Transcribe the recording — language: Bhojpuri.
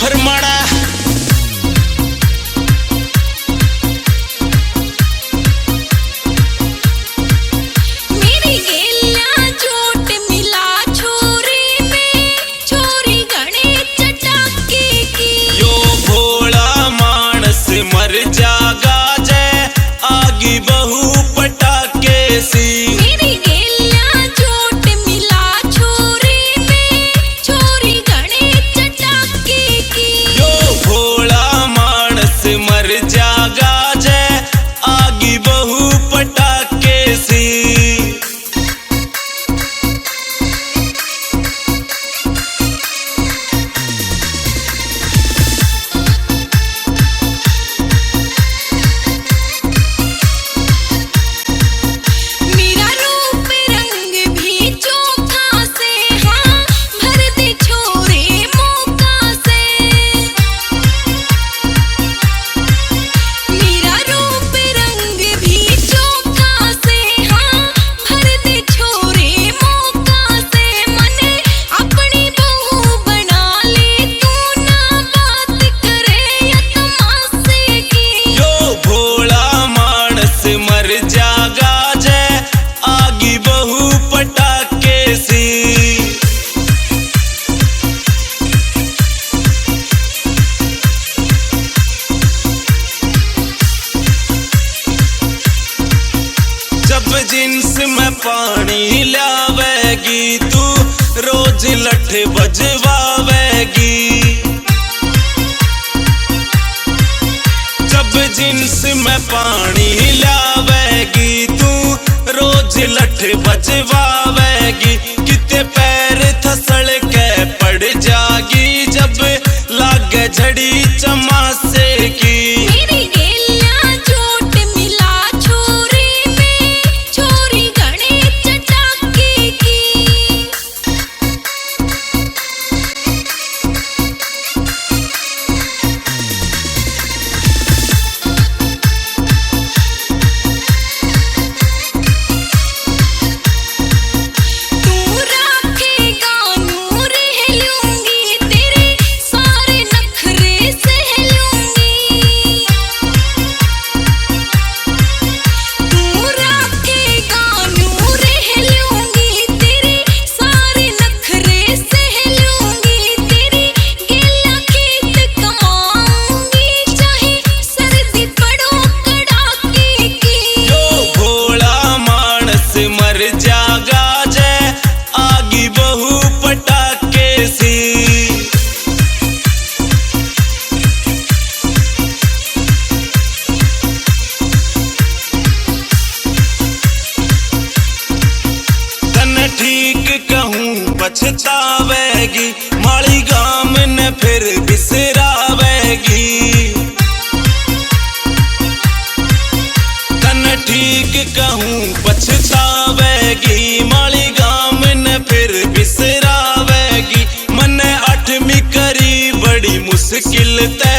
फरमाड़ा मर जागा जय आगी बहू पटाके सी मेरी गेलिया चोट मिला छोरी में छोरी घणे चटाके की यो भोला मानस मर जागा जय आगी बहू पटाके सी मर जागा जय आगी बहू पटाके सी जब जिन्स में पानी लावेगी तू रोज लठ बजवावेगी जब जिन्स में पानी लावेगी तू रोज लठ बजवावेगी किते पैर थसल के पड़ जागी जब लागे झड़ी चमासे की मेरी गेलिया चोट मिला छोरी में छोरी घणे चटाके की मर जागा जय आगी बहू पटाके सी तन ठीक कहूँ पछतावेगी माली गाम ने फिर बिसरावेगी तन ठीक कहूँ पछतावेगी माली गाम ने फिर बिसरावेगी मने 8वीं करी बड़ी मुश्किल ते